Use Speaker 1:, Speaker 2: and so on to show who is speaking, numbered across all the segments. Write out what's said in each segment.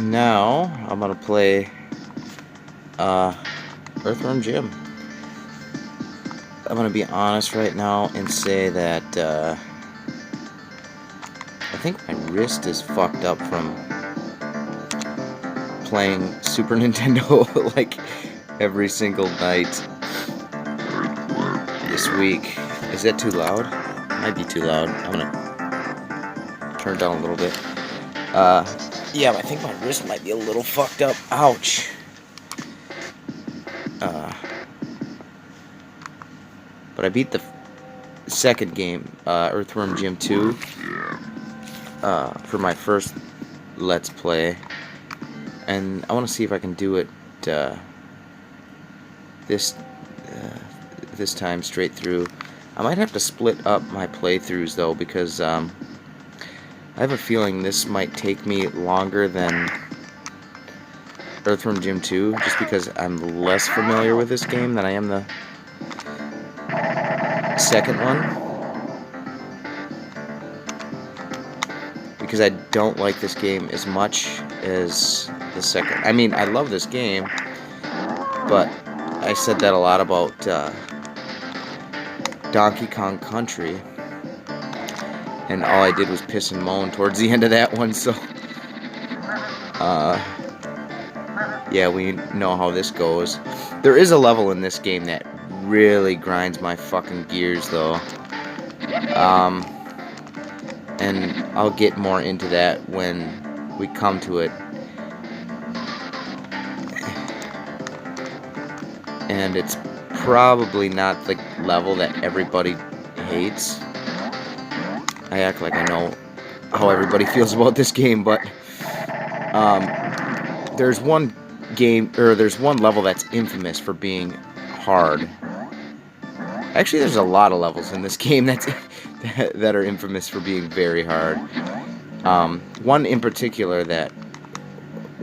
Speaker 1: now I'm gonna play Earthworm Jim. I'm gonna be honest right now and say that I think my wrist is fucked up from playing Super Nintendo like every single night this week. Is that too loud? Might be too loud. I'm gonna turn it down a little bit. Yeah, I think my wrist might be a little fucked up. Ouch. But I beat the second game, Earthworm Jim 2, for my first Let's Play. And I want to see if I can do it this time straight through. I might have to split up my playthroughs though, because I have a feeling this might take me longer than Earthworm Jim 2, just because I'm less familiar with this game than I am the second one. Because I don't like this game as much as the second. I mean, I love this game, but I said that a lot about Donkey Kong Country, and all I did was piss and moan towards the end of that one, so yeah, we know how this goes. There is a level in this game that really grinds my fucking gears, though. And I'll get more into that when we come to it. And it's probably not the level that everybody hates. I act like I know how everybody feels about this game, but there's one level that's infamous for being hard. Actually, there's a lot of levels in this game that are infamous for being very hard. One in particular that,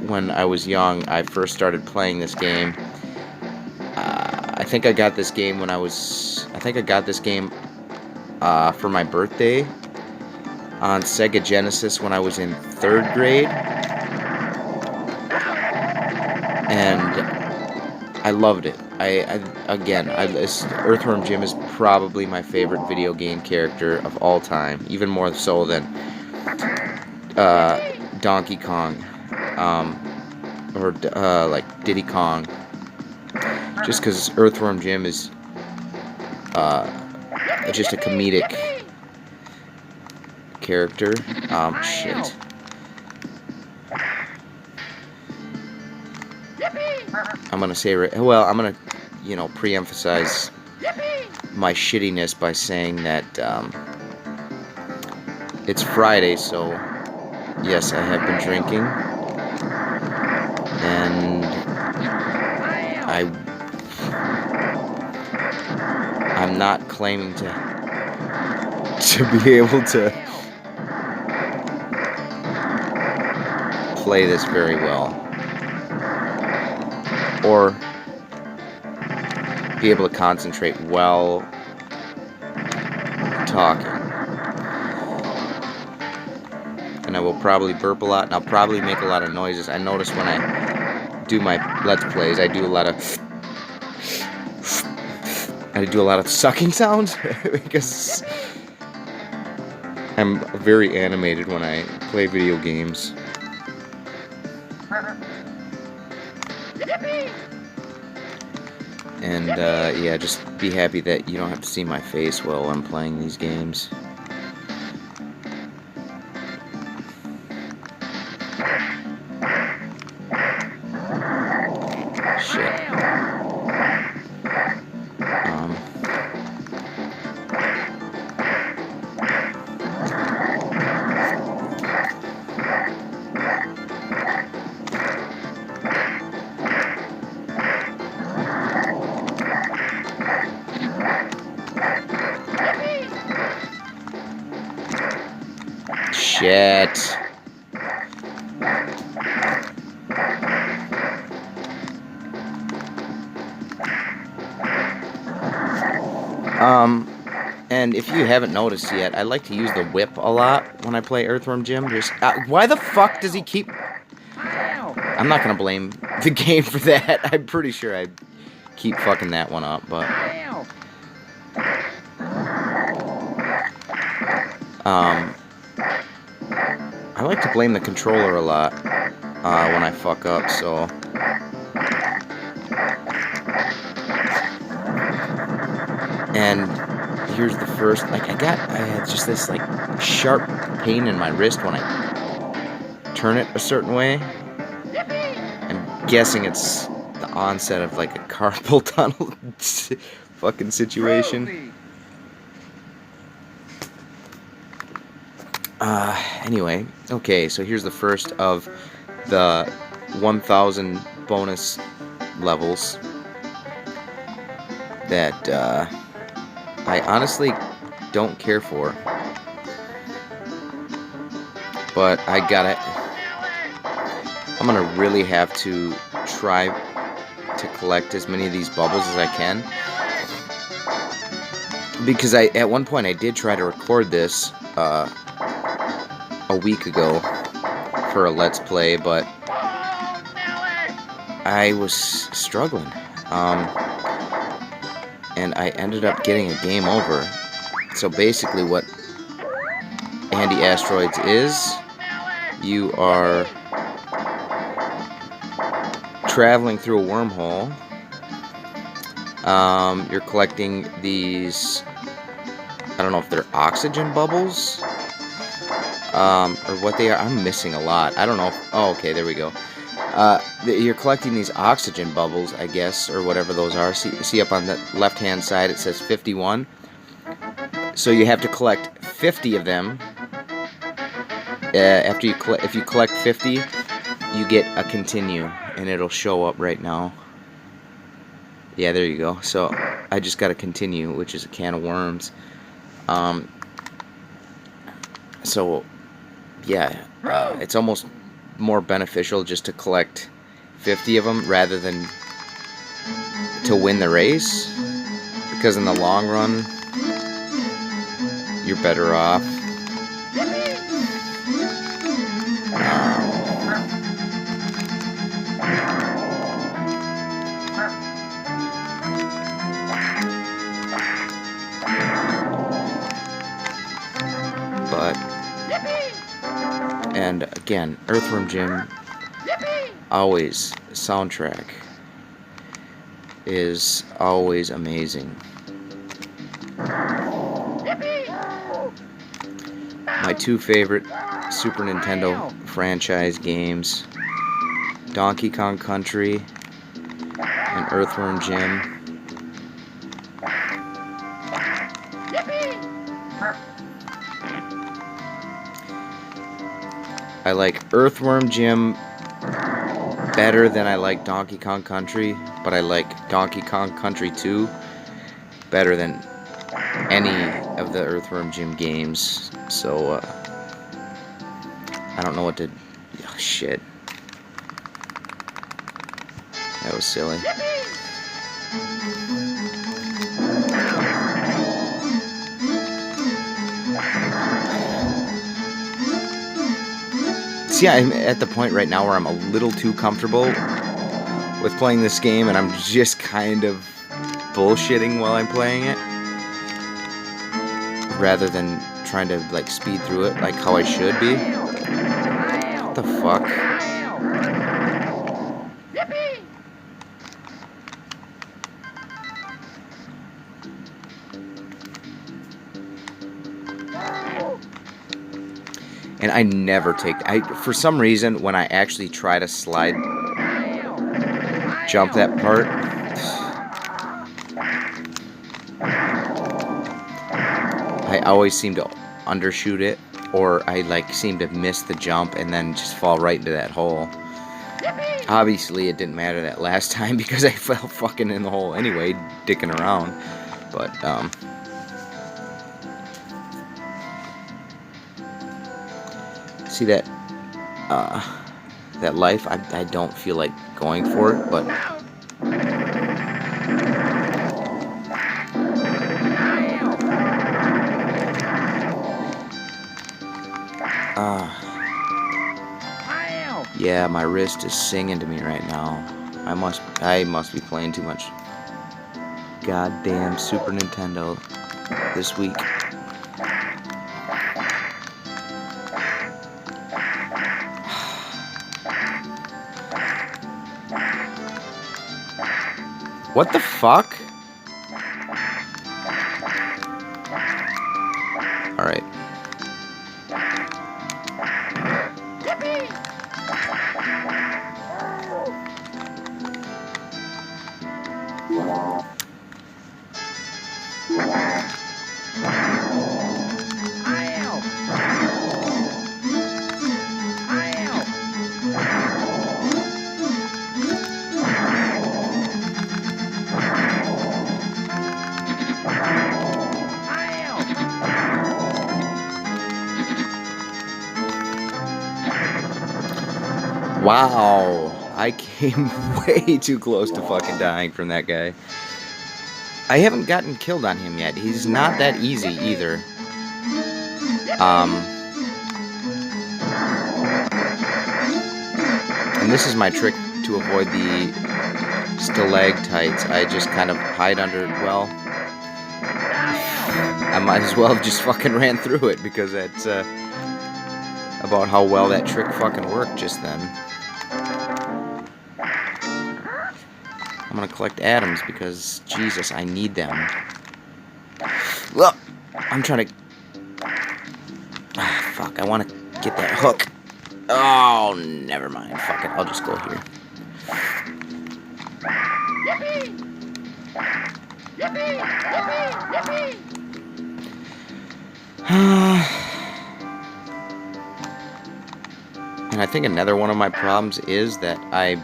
Speaker 1: when I was young, I first started playing this game. I think I got this game for my birthday on Sega Genesis when I was in 3rd grade. And I loved it. Earthworm Jim is probably my favorite video game character of all time, even more so than Donkey Kong, or like Diddy Kong. Just because Earthworm Jim is just a comedic character. Shit. I'm gonna say, I'm gonna, pre-emphasize my shittiness by saying that it's Friday, so yes, I have been drinking, and I'm not claiming to be able to play this very well, or be able to concentrate while talking. And I will probably burp a lot, and I'll probably make a lot of noises. I notice when I do my Let's Plays, I do a lot of sucking sounds, because I'm very animated when I play video games. And yeah, just be happy that you don't have to see my face while I'm playing these games. Shit. Shit. And if you haven't noticed yet, I like to use the whip a lot when I play Earthworm Jim. Why the fuck does he keep... I'm not gonna blame the game for that. I'm pretty sure I keep fucking that one up, but I like to blame the controller a lot when I fuck up, so and here's the first, like, I had just this, like, sharp pain in my wrist when I turn it a certain way. I'm guessing it's the onset of, like, a carpal tunnel fucking situation. Anyway, okay, so here's the first of the 1,000 bonus levels that, I honestly don't care for, but I'm gonna really have to try to collect as many of these bubbles as I can, because at one point I did try to record this a week ago for a Let's Play, but I was struggling, and I ended up getting a game over. So basically what Anti-Asteroids is, you are traveling through a wormhole. You're collecting these, I don't know if they're oxygen bubbles, or what they are. I'm missing a lot. I don't know. Oh, okay, there we go. You're collecting these oxygen bubbles, I guess, or whatever those are. See up on the left-hand side, it says 51. So you have to collect 50 of them. If you collect 50, you get a continue, and it'll show up right now. Yeah, there you go. So I just got a continue, which is a can of worms. So yeah, it's almost more beneficial just to collect 50 of them rather than to win the race, because in the long run you're better off. And again, Earthworm Jim, always, soundtrack is always amazing. My two favorite Super Nintendo franchise games, Donkey Kong Country and Earthworm Jim. I like Earthworm Jim better than I like Donkey Kong Country, but I like Donkey Kong Country 2 better than any of the Earthworm Jim games. So, I don't know what to... Oh, shit. That was silly. See, I'm at the point right now where I'm a little too comfortable with playing this game, and I'm just kind of bullshitting while I'm playing it, rather than trying to, like, speed through it like how I should be. What the fuck? And I never take... for some reason, when I actually try to slide... jump that part... I always seem to undershoot it, or I, like, seem to miss the jump and then just fall right into that hole. Obviously, it didn't matter that last time because I fell fucking in the hole anyway, dicking around. But, see that, that life? I don't feel like going for it, but... Yeah, my wrist is singing to me right now. I must be playing too much goddamn Super Nintendo this week. What the fuck? Alright. Wow, I came way too close to fucking dying from that guy. I haven't gotten killed on him yet. He's not that easy either. And this is my trick to avoid the stalactites. I just kind of hide under, well, I might as well have just fucking ran through it because that's about how well that trick fucking worked just then. I'm gonna collect atoms because, Jesus, I need them. Look! I'm trying to... Ah, fuck, I want to get that hook. Oh, never mind. Fuck it, I'll just go here. Yippee! Yippee! Yippee! Yippee! And I think another one of my problems is that I'm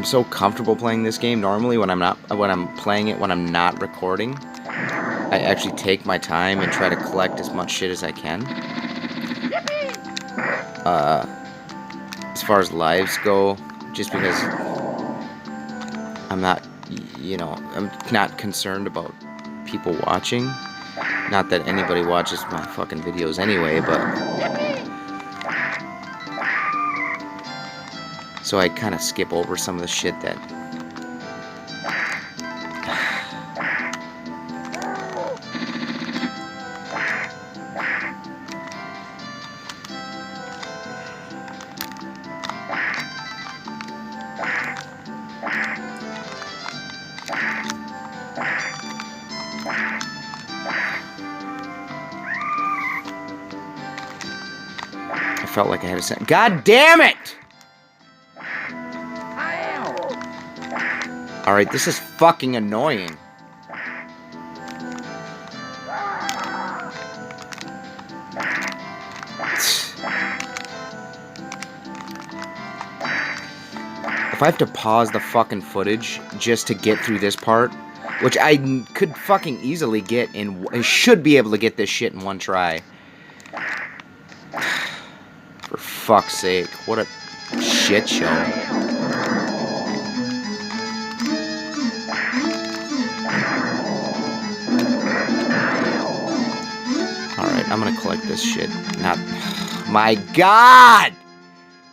Speaker 1: so comfortable playing this game. Normally, when I'm playing it when I'm not recording, I actually take my time and try to collect as much shit as I can. As far as lives go, just because I'm not, you know, I'm not concerned about people watching. Not that anybody watches my fucking videos anyway, but... So I kind of skip over some of the shit that... I felt like I had a second. God damn it! Alright, this is fucking annoying. If I have to pause the fucking footage just to get through this part, which I could fucking easily get in... I should be able to get this shit in one try. For fuck's sake, what a shit show. I'm gonna collect this shit. Not... My God!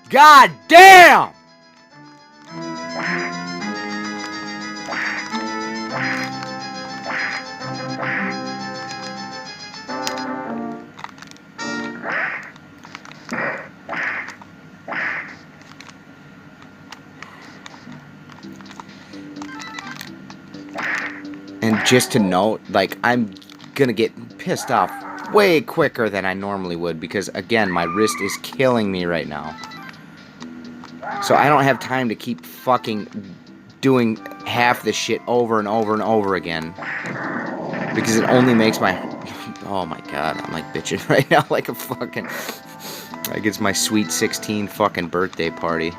Speaker 1: God damn! And just to note, like, I'm gonna get pissed off way quicker than I normally would because, again, my wrist is killing me right now. So I don't have time to keep fucking doing half this shit over and over and over again. Because it only makes my... Oh my God, I'm like bitching right now like a fucking... Like it's my sweet 16 fucking birthday party.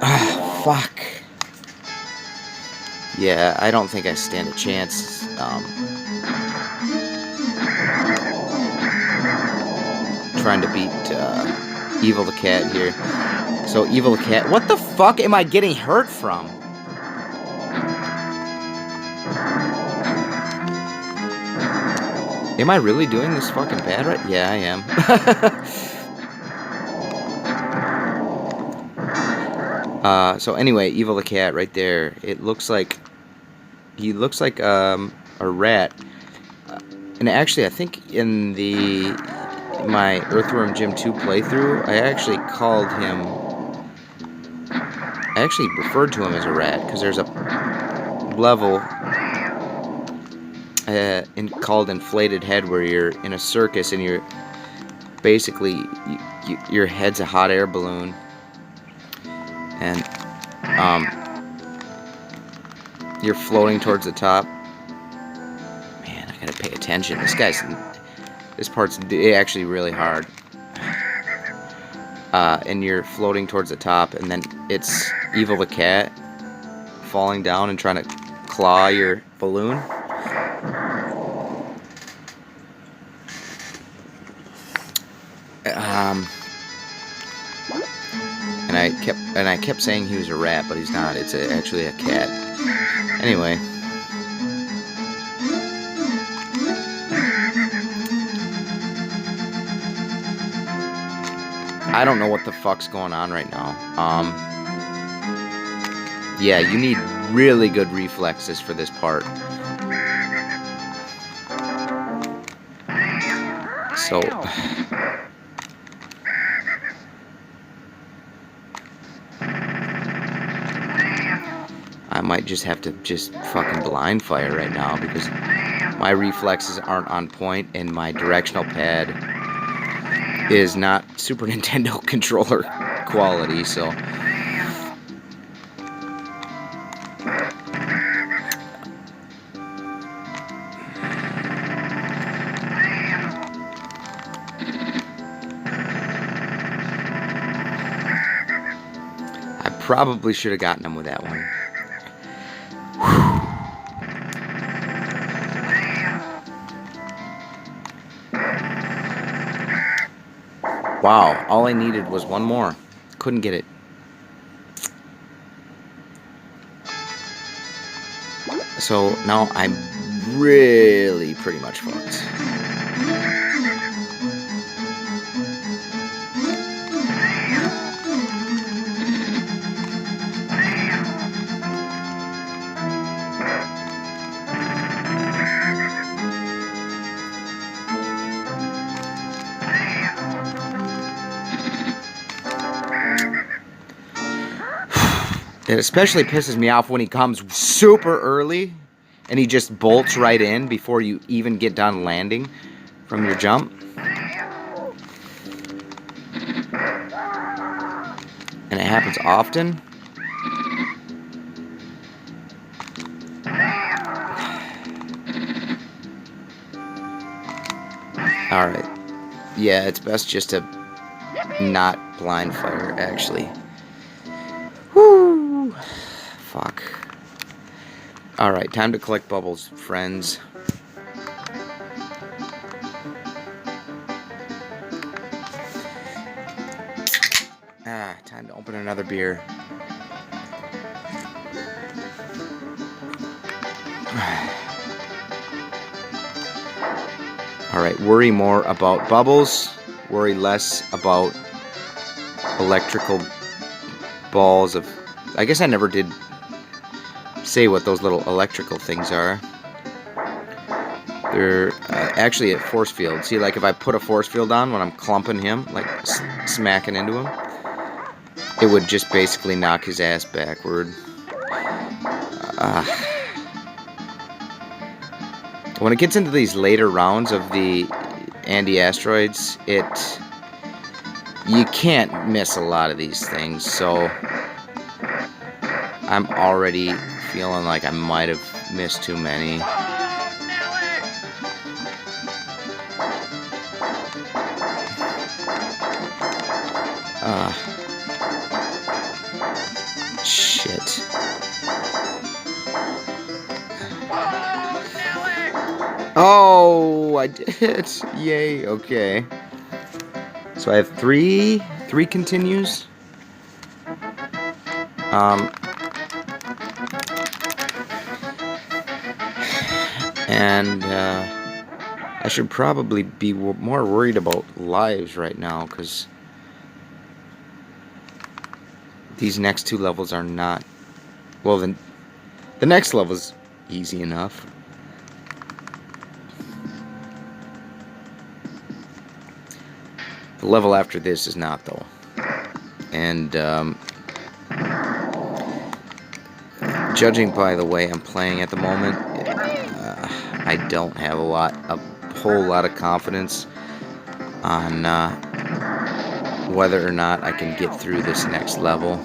Speaker 1: Ah, fuck. Yeah, I don't think I stand a chance. Trying to beat Evil the Cat here. So Evil the Cat, what the fuck am I getting hurt from? Am I really doing this fucking bad right? Yeah, I am. So anyway, Evil the cat right there. It looks like he looks like a rat. And actually, I think in my Earthworm Jim 2 playthrough, I actually called him. I actually referred to him as a rat because there's a level called Inflated Head where you're in a circus and you're basically your head's a hot air balloon, and you're floating towards the top. Man, I gotta pay attention. This part's actually really hard. And you're floating towards the top, and then it's Evil the cat falling down and trying to claw your balloon. And I kept saying he was a rat, but he's not. It's actually a cat. Anyway. I don't know what the fuck's going on right now. Yeah, you need really good reflexes for this part. So I might just have to fucking blind fire right now because my reflexes aren't on point and my directional pad is not Super Nintendo controller quality, so I probably should have gotten him with that one. Wow, all I needed was one more. Couldn't get it. So now I'm really pretty much fucked. It especially pisses me off when he comes super early and he just bolts right in before you even get done landing from your jump. And it happens often. Alright. Yeah, it's best just to not blind fire, actually. Whoo! Fuck. Alright, time to collect bubbles, friends. Time to open another beer. Alright, worry more about bubbles, worry less about electrical balls of... I guess I never did say what those little electrical things are. They're actually a force field. See, like if I put a force field on when I'm clumping him, like smacking into him, it would just basically knock his ass backward. When it gets into these later rounds of the anti-asteroids, you can't miss a lot of these things, so I'm already feeling like I might have missed too many. Shit. Oh, I did. Yay, okay. So I have three continues. And I should probably be more worried about lives right now, because these next two levels are not... Well, the next level's easy enough. The level after this is not, though. And, judging by the way I'm playing at the moment, I don't have a whole lot of confidence on whether or not I can get through this next level.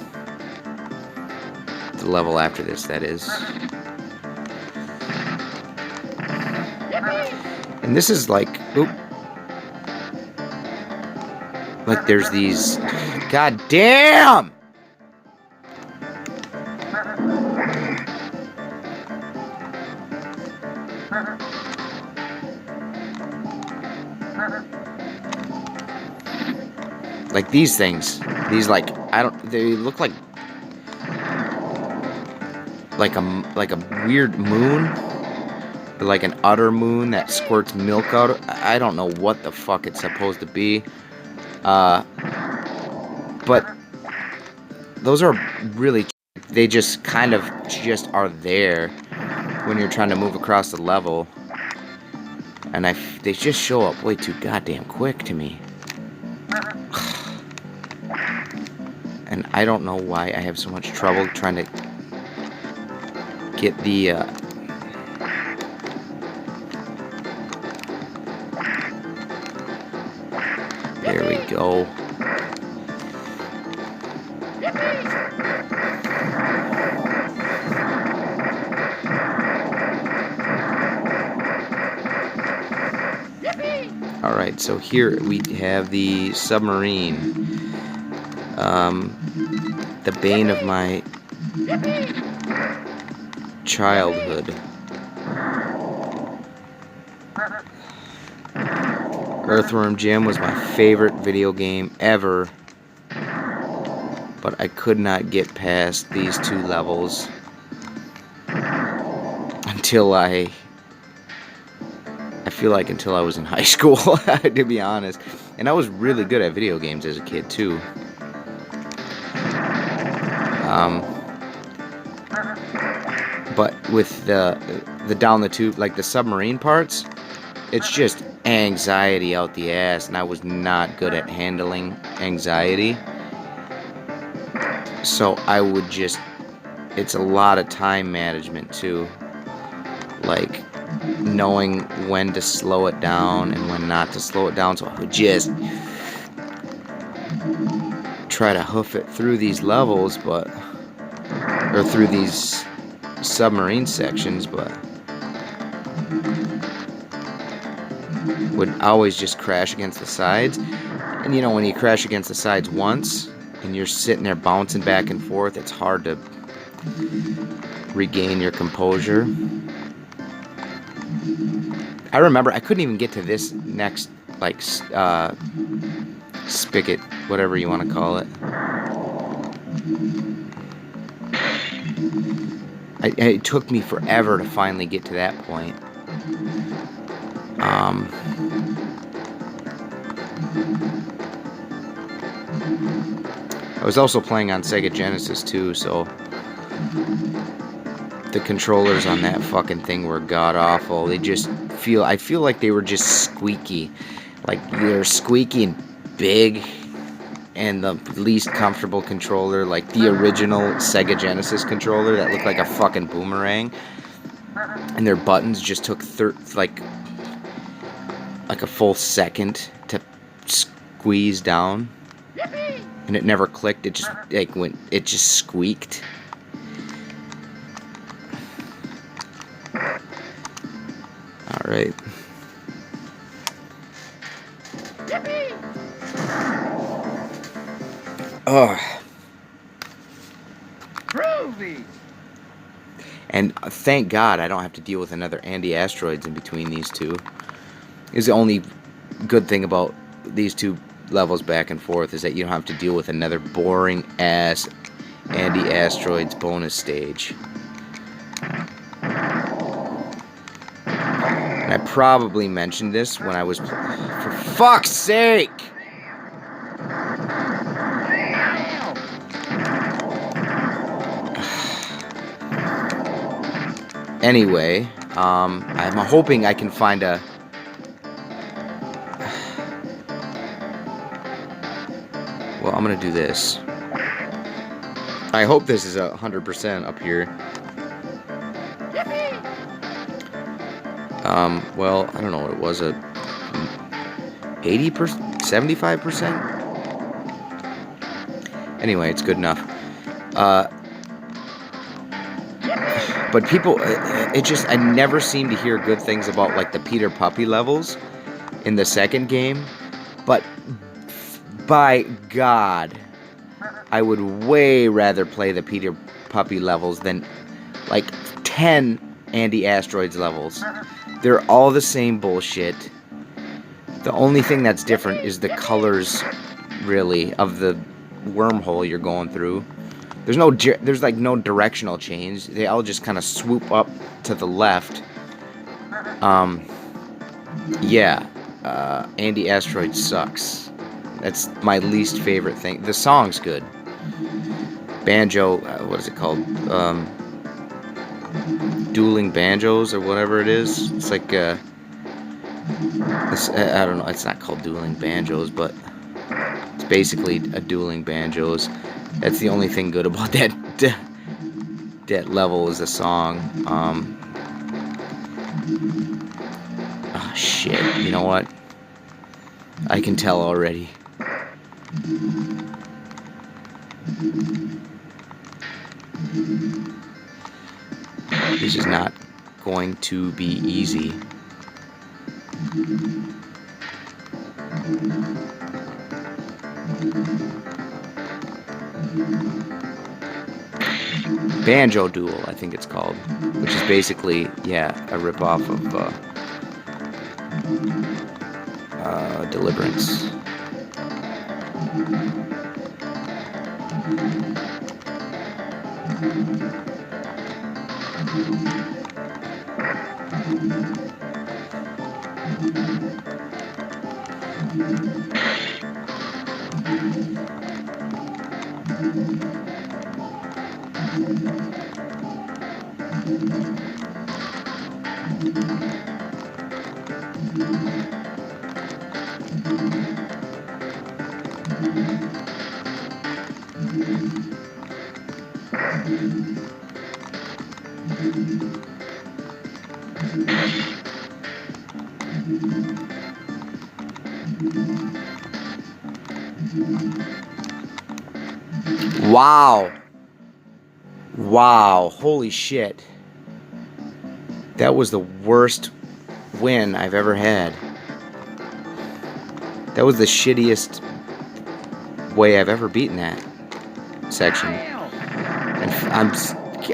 Speaker 1: The level after this, that is. And this is like, oop. Like there's these, god damn! Like these things, these like, they look like a weird moon, like an udder moon that squirts milk out. I don't know what the fuck it's supposed to be. But those are really, they just kind of just are there when you're trying to move across the level. And they just show up way too goddamn quick to me. And I don't know why I have so much trouble trying to get the, there we go. Alright, so here we have the submarine. The bane of my childhood. Earthworm Jim was my favorite video game ever, but I could not get past these two levels until I feel like until I was in high school, to be honest. And I was really good at video games as a kid too. But with the down the tube, like the submarine parts, it's just anxiety out the ass, and I was not good at handling anxiety. So I would just, it's a lot of time management too, like knowing when to slow it down and when not to slow it down. So I would just try to hoof it through these levels, or through these submarine sections, but would always just crash against the sides. And you know, when you crash against the sides once and you're sitting there bouncing back and forth, it's hard to regain your composure. I remember I couldn't even get to this next, like, spigot, whatever you want to call it. It took me forever to finally get to that point. I was also playing on Sega Genesis too, so the controllers on that fucking thing were god-awful. They just I feel like they were just squeaky. Like, they're squeaky and big, and the least comfortable controller, like the original Sega Genesis controller that looked like a fucking boomerang, and their buttons just took like a full second to squeeze down, and it never clicked. It just it just squeaked. All right. Oh. Groovy. And thank God I don't have to deal with another anti-asteroids in between these two. Is the only good thing about these two levels back and forth, is that you don't have to deal with another boring ass anti-asteroids bonus stage. And I probably mentioned this when I was... For fuck's sake! Anyway, I'm hoping I can find a... Well, I'm gonna do this. I hope this is 100% up here. Well, I don't know what it was, 80%, 75%? Anyway, it's good enough. But people, it just, I never seem to hear good things about, like, the Peter Puppy levels in the second game. But, by God, I would way rather play the Peter Puppy levels than, like, 10 Andy Asteroids levels. They're all the same bullshit. The only thing that's different is the colors, really, of the wormhole you're going through. There's like no directional change. They all just kind of swoop up to the left. Yeah, Andy Asteroid sucks. That's my least favorite thing. The song's good. Banjo, what is it called? Dueling Banjos or whatever it is. It's like, I don't know, it's not called Dueling Banjos, but it's basically a Dueling Banjos. That's the only thing good about that level is the song. Oh shit, you know what? I can tell already. This is not going to be easy. Banjo Duel, I think it's called, which is basically, yeah, a ripoff of Deliverance. Wow. Wow. Holy shit. That was the worst win I've ever had. That was the shittiest way I've ever beaten that section. And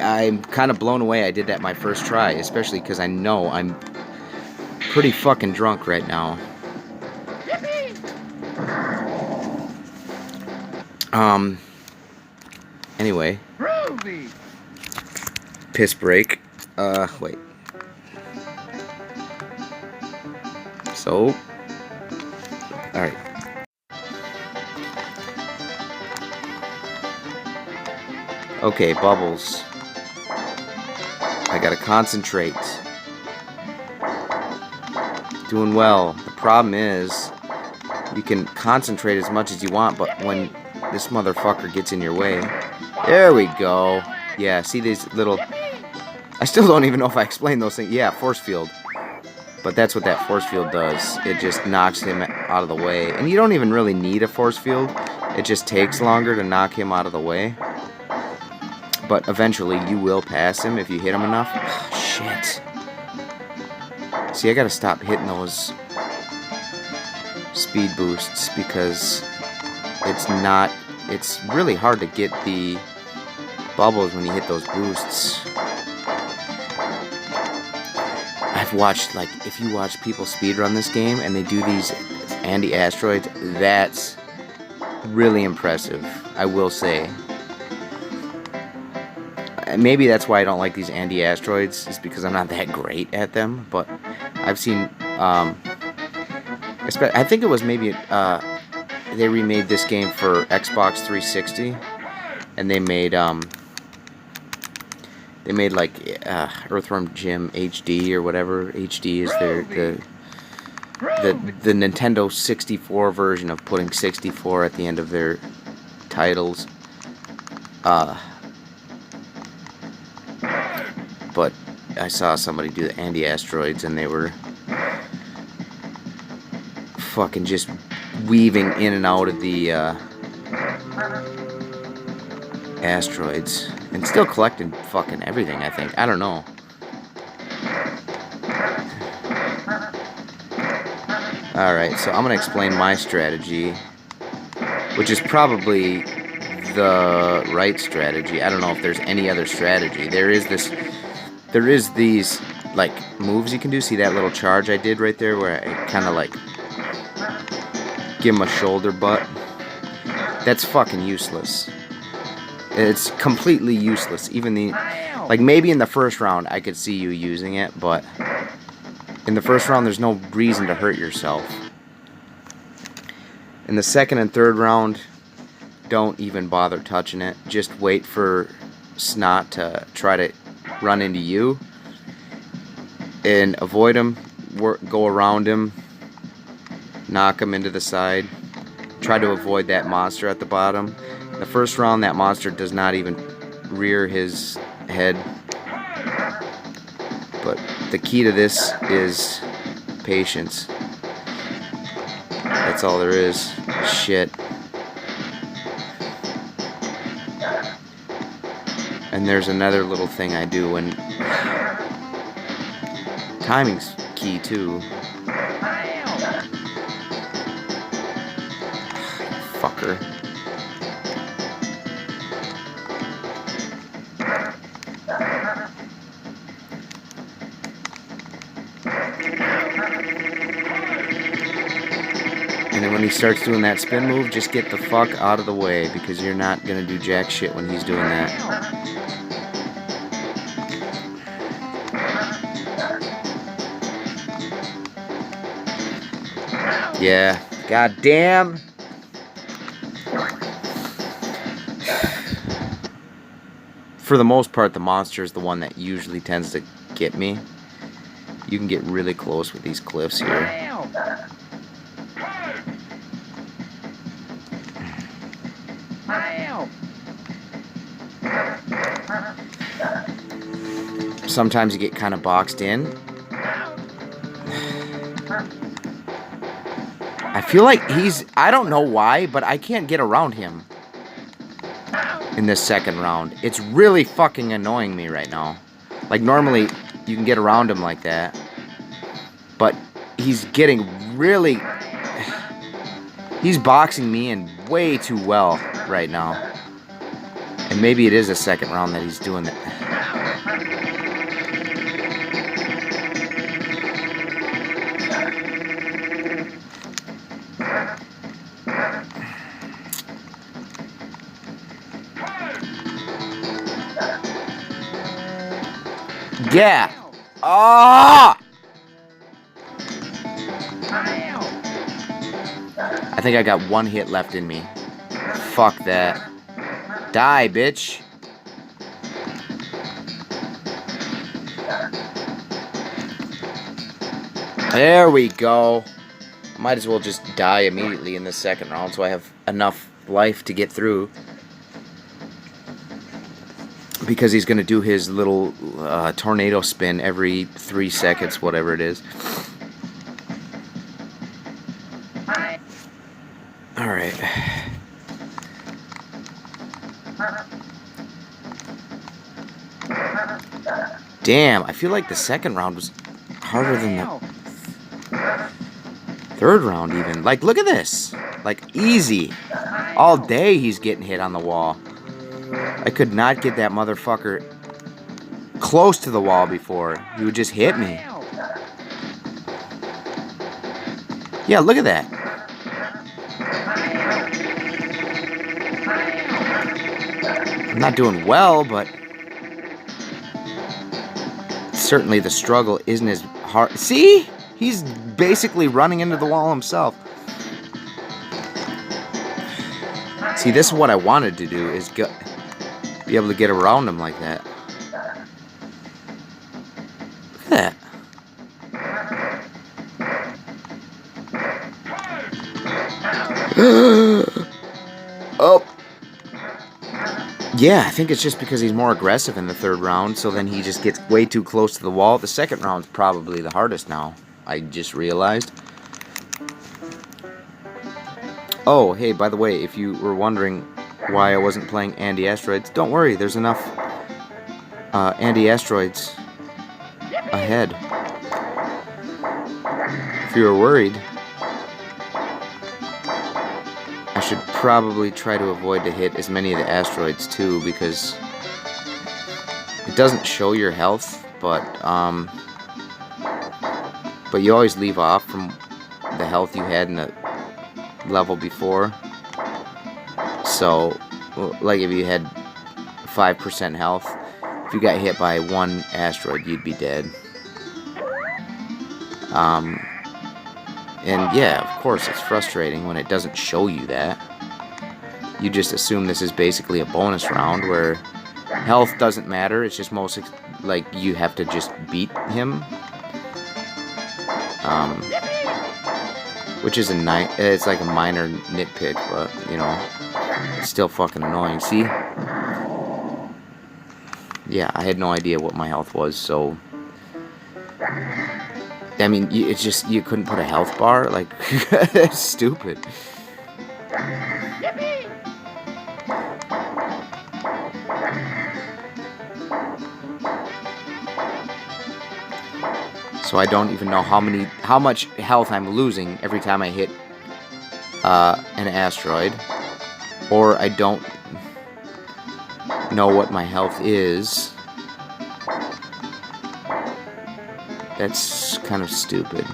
Speaker 1: I'm kind of blown away I did that my first try, especially because I know I'm pretty fucking drunk right now. Anyway. Piss break. Wait. So. Alright. Okay, bubbles. I gotta concentrate. Doing well. The problem is, you can concentrate as much as you want, but when this motherfucker gets in your way... There we go. Yeah, see these little... I still don't even know if I explained those things. Yeah, force field. But that's what that force field does. It just knocks him out of the way. And you don't even really need a force field. It just takes longer to knock him out of the way. But eventually you will pass him if you hit him enough. Oh, shit. See, I gotta stop hitting those speed boosts because it's really hard to get the bubbles when you hit those boosts. I've watched, like, if you watch people speedrun this game and they do these Andy Asteroids, that's really impressive, I will say. Maybe that's why I don't like these Andy Asteroids, is because I'm not that great at them, but I've seen, I think it was maybe, they remade this game for Xbox 360, and they made, They made like Earthworm Jim HD or whatever. HD is the Nintendo 64 version of putting 64 at the end of their titles. But I saw somebody do the anti-asteroids, and they were fucking just weaving in and out of the asteroids and still collecting fucking everything, I think. I don't know. Alright, so I'm gonna explain my strategy, which is probably the right strategy. I don't know if there's any other strategy. There is these like moves you can do. See that little charge I did right there where I kind of like give him a shoulder butt? That's fucking useless. It's completely useless. Even like maybe in the first round I could see you using it, but in the first round there's no reason to hurt yourself. In the second and third round, don't even bother touching it. Just wait for Snot to try to run into you and avoid him, go around him, knock him into the side, try to avoid that monster at the bottom. In the first round, that monster does not even rear his head, but the key to this is patience. That's all there is. Shit. And there's another little thing I do when timing's key too. Fucker. And then when he starts doing that spin move, just get the fuck out of the way, because you're not gonna do jack shit when he's doing that. Yeah, goddamn. For the most part, the monster is the one that usually tends to get me. You can get really close with these cliffs here. Sometimes you get kind of boxed in. I feel like I don't know why, but I can't get around him in this second round. It's really fucking annoying me right now. Like, normally you can get around him like that, but he's getting really... He's boxing me in way too well right now. And maybe it is a second round that he's doing that. Yeah. Ah! I think I got one hit left in me. Fuck that. Die, bitch. There we go. Might as well just die immediately in the second round so I have enough life to get through. Because he's going to do his little tornado spin every 3 seconds, whatever it is. Alright. Damn, I feel like the second round was harder than the third round even. Like, look at this. Like, easy. All day he's getting hit on the wall. I could not get that motherfucker close to the wall before. He would just hit me. Yeah, look at that. I'm not doing well, but certainly the struggle isn't as hard. See? He's basically running into the wall himself. See, this is what I wanted to do, is be able to get around him like that. Oh. Yeah, I think it's just because he's more aggressive in the third round, so then he just gets way too close to the wall. The second round's probably the hardest now, I just realized. Oh, hey, by the way, if you were wondering why I wasn't playing Anti-Asteroids, don't worry, there's enough Anti-Asteroids ahead. If you were worried, I should probably try to avoid to hit as many of the asteroids too, because it doesn't show your health, but you always leave off from the health you had in the level before. So, like if you had 5% health, if you got hit by one asteroid, you'd be dead. And yeah, of course, it's frustrating when it doesn't show you that. You just assume this is basically a bonus round where health doesn't matter. It's just mostly like you have to just beat him. Which is it's like a minor nitpick, but you know, it's still fucking annoying. See? Yeah, I had no idea what my health was, so I mean, it's just, you couldn't put a health bar? Like, that's stupid. So I don't even know how much health I'm losing every time I hit an asteroid. Or I don't know what my health is. That's kind of stupid.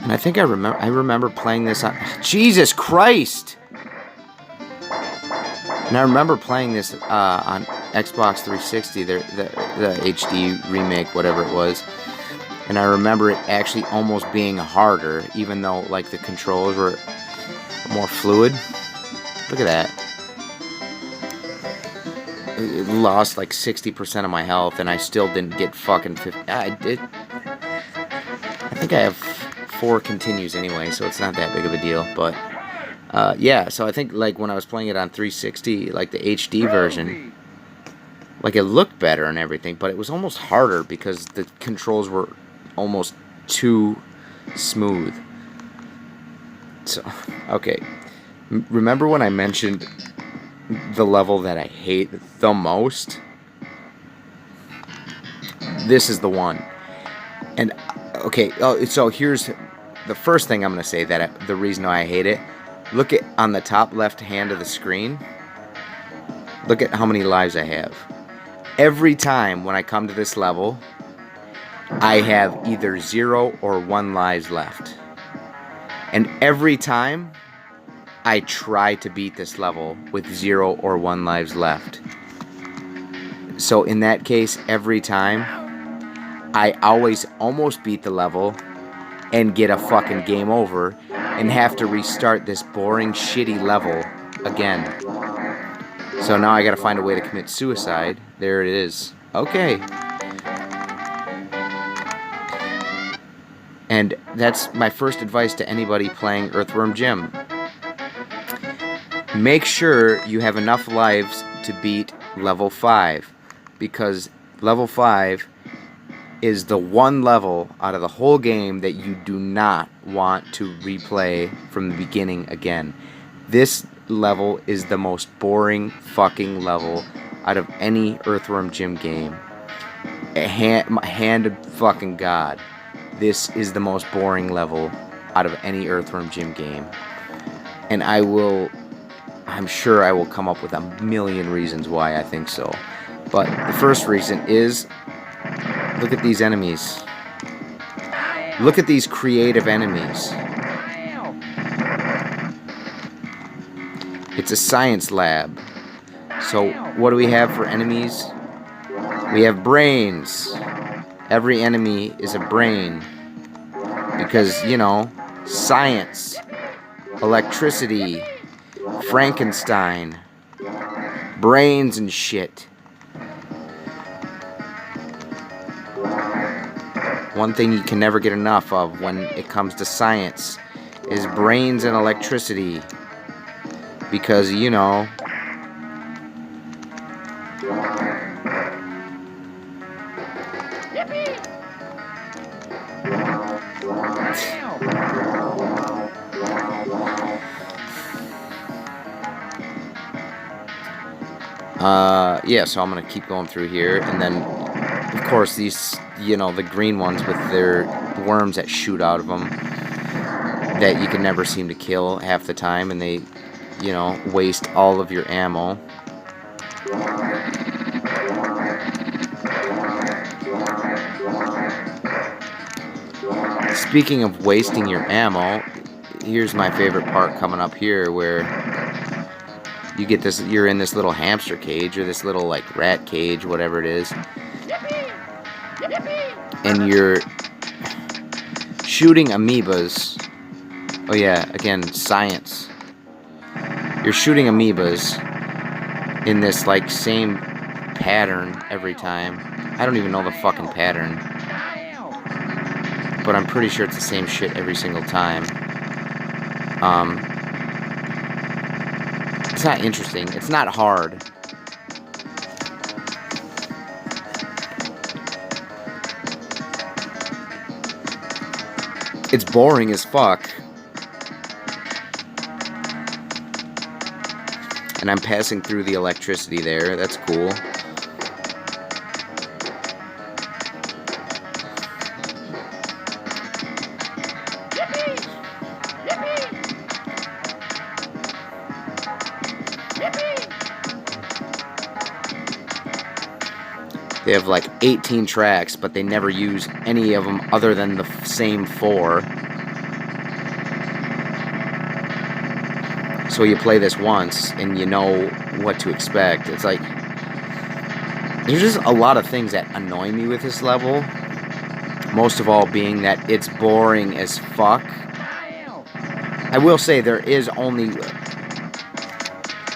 Speaker 1: And I think I remember playing this on... Jesus Christ! And I remember playing this on Xbox 360, the HD remake, whatever it was. And I remember it actually almost being harder, even though like the controls were more fluid. Look at that. It lost like 60% of my health, and I still didn't get fucking 50. I did. I think I have 4 continues anyway, so it's not that big of a deal. But yeah, so I think like when I was playing it on 360, like the HD version, like it looked better and everything, but it was almost harder because the controls were almost too smooth. So, okay. Remember when I mentioned the level that I hate the most? This is the one. And, okay, so here's the first thing I'm going to say that the reason why I hate it. Look at on the top left hand of the screen. Look at how many lives I have. Every time when I come to this level, I have either 0 or 1 lives left. And every time I try to beat this level with 0 or 1 lives left. So in that case, every time, I always almost beat the level and get a fucking game over and have to restart this boring, shitty level again. So now I gotta find a way to commit suicide. There it is. Okay. And that's my first advice to anybody playing Earthworm Jim. Make sure you have enough lives to beat level 5. Because level 5 is the one level out of the whole game that you do not want to replay from the beginning again. This level is the most boring fucking level out of any Earthworm Jim game. Hand of fucking God. This is the most boring level out of any Earthworm Jim game. And I'm sure I will come up with a million reasons why I think so. But the first reason is, look at these enemies. Look at these creative enemies. It's a science lab. So what do we have for enemies? We have brains. Every enemy is a brain. Because, you know, science, electricity, Frankenstein, brains and shit. One thing you can never get enough of when it comes to science is brains and electricity. Because, you know, yeah, so I'm gonna keep going through here, and then, of course, these, you know, the green ones with their worms that shoot out of them that you can never seem to kill half the time, and they, you know, waste all of your ammo. Speaking of wasting your ammo, here's my favorite part coming up here, where you get this, you're in this little hamster cage, or this little, like, rat cage, whatever it is, and you're shooting amoebas. Oh yeah, again, science. You're shooting amoebas in this, like, same pattern every time. I don't even know the fucking pattern, but I'm pretty sure it's the same shit every single time. It's not interesting. It's not hard. It's boring as fuck. And I'm passing through the electricity there. That's cool. They have like 18 tracks, but they never use any of them other than the same 4. So you play this once and you know what to expect. It's like, there's just a lot of things that annoy me with this level. Most of all being that it's boring as fuck. I will say there is only...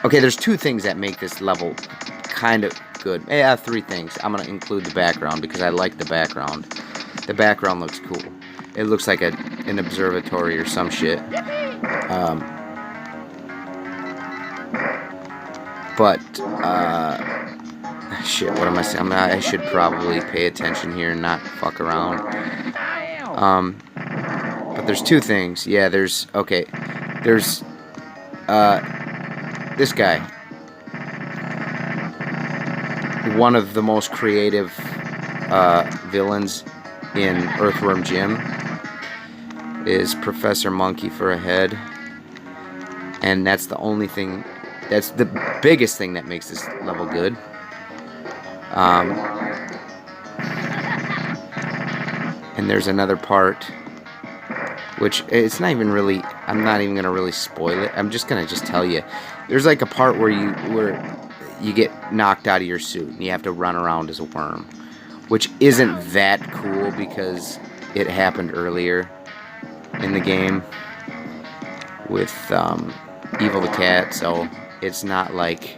Speaker 1: Okay, there's 2 things that make this level kind of good. Yeah, 3 things. I'm going to include the background because I like the background. The background looks cool. It looks like an observatory or some shit. Shit, what am I saying? I should probably pay attention here and not fuck around. But there's 2 things. Yeah, there's... Okay. There's... this guy. One of the most creative villains in Earthworm Jim is Professor Monkey for a head. And that's the only thing... That's the biggest thing that makes this level good. And there's another part, which it's not even really, I'm not even going to really spoil it. I'm just going to tell you. There's like a part where you get knocked out of your suit and you have to run around as a worm, which isn't that cool because it happened earlier in the game with Evil the Cat, so it's not like...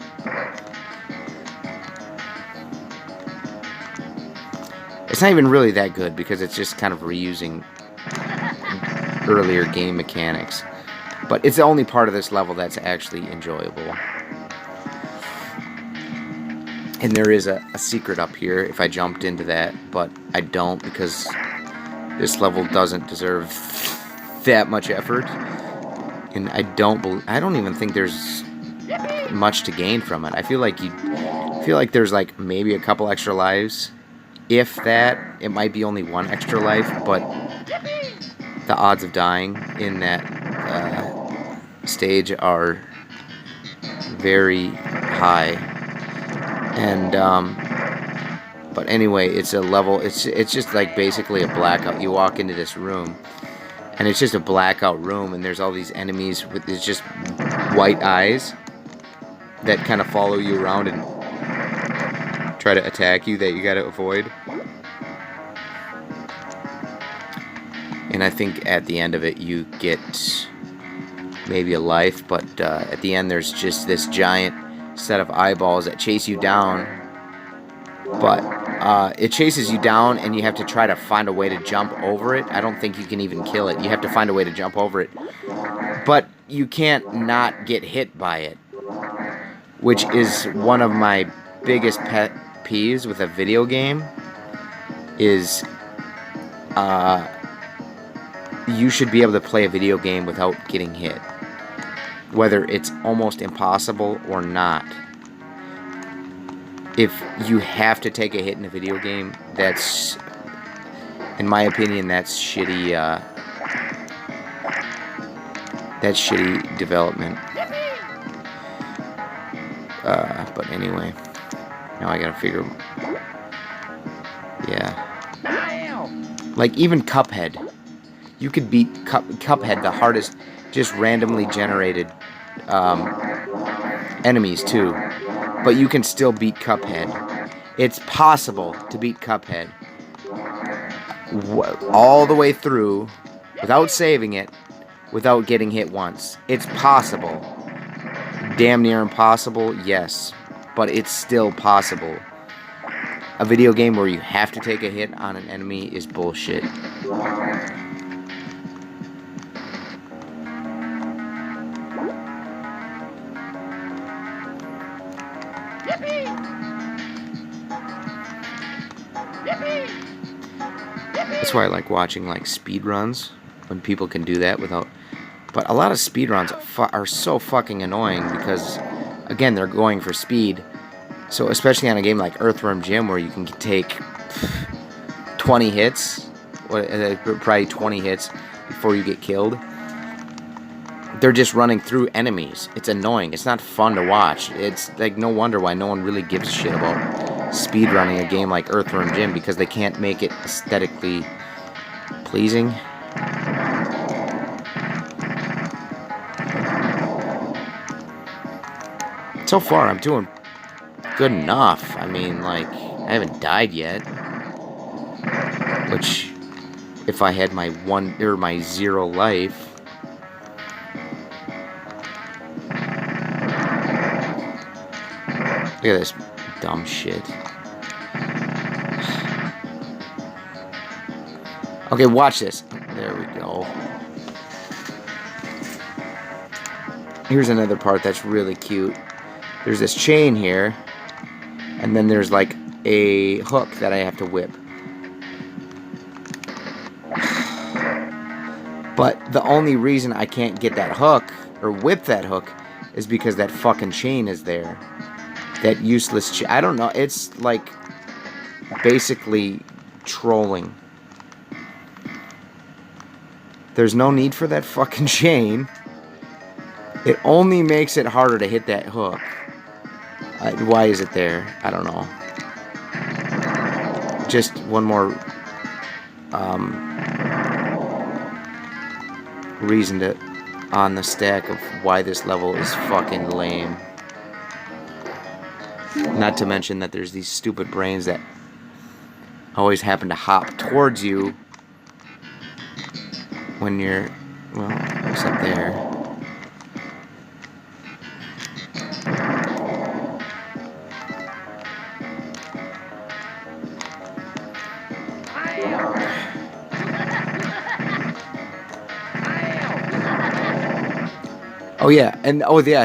Speaker 1: It's not even really that good because it's just kind of reusing earlier game mechanics. But it's the only part of this level that's actually enjoyable. And there is a secret up here if I jumped into that, but I don't because this level doesn't deserve that much effort. And I don't even think there's much to gain from it. I feel like there's like maybe a couple extra lives. If that, it might be only 1 extra life, but the odds of dying in that stage are very high. And but anyway, it's a level. It's just like basically a blackout. You walk into this room, and it's just a blackout room, and there's all these enemies with it's just white eyes that kind of follow you around and try to attack you that you gotta avoid. And I think at the end of it, you get maybe a life, but at the end, there's just this giant set of eyeballs that chase you down. But it chases you down, and you have to try to find a way to jump over it. I don't think you can even kill it. You have to find a way to jump over it. But you can't not get hit by it, which is one of my biggest pet peeves with a video game, is you should be able to play a video game without getting hit, whether it's almost impossible or not. If you have to take a hit in a video game, that's, in my opinion, that's shitty. That's shitty development. But anyway, now I gotta figure. Yeah. Like even Cuphead, you could beat Cuphead, the hardest, just randomly generated enemies too. But you can still beat Cuphead. It's possible to beat Cuphead all the way through without saving it, without getting hit once. It's possible. Damn near impossible, yes. But it's still possible. A video game where you have to take a hit on an enemy is bullshit. That's why I like watching like speed runs, when people can do that without. But a lot of speed runs are so fucking annoying because, again, they're going for speed. So especially on a game like Earthworm Jim, where you can take 20 hits, probably 20 hits before you get killed. They're just running through enemies. It's annoying. It's not fun to watch. It's like no wonder why no one really gives a shit about speedrunning a game like Earthworm Jim, because they can't make it aesthetically pleasing. So far, I'm doing good enough. I mean, like, I haven't died yet. Which, if I had my my 0 life. Look at this dumb shit. Okay, watch this. There we go. Here's another part that's really cute. There's this chain here, and then there's like a hook that I have to whip. But the only reason I can't get that hook, or whip that hook, is because that fucking chain is there. That useless chain. I don't know, it's like basically trolling. There's no need for that fucking chain. It only makes it harder to hit that hook. Why is it there? I don't know. Just one more reason to on the stack of why this level is fucking lame. Not to mention that there's these stupid brains that always happen to hop towards you when you're, well, except there. Oh yeah, and oh yeah,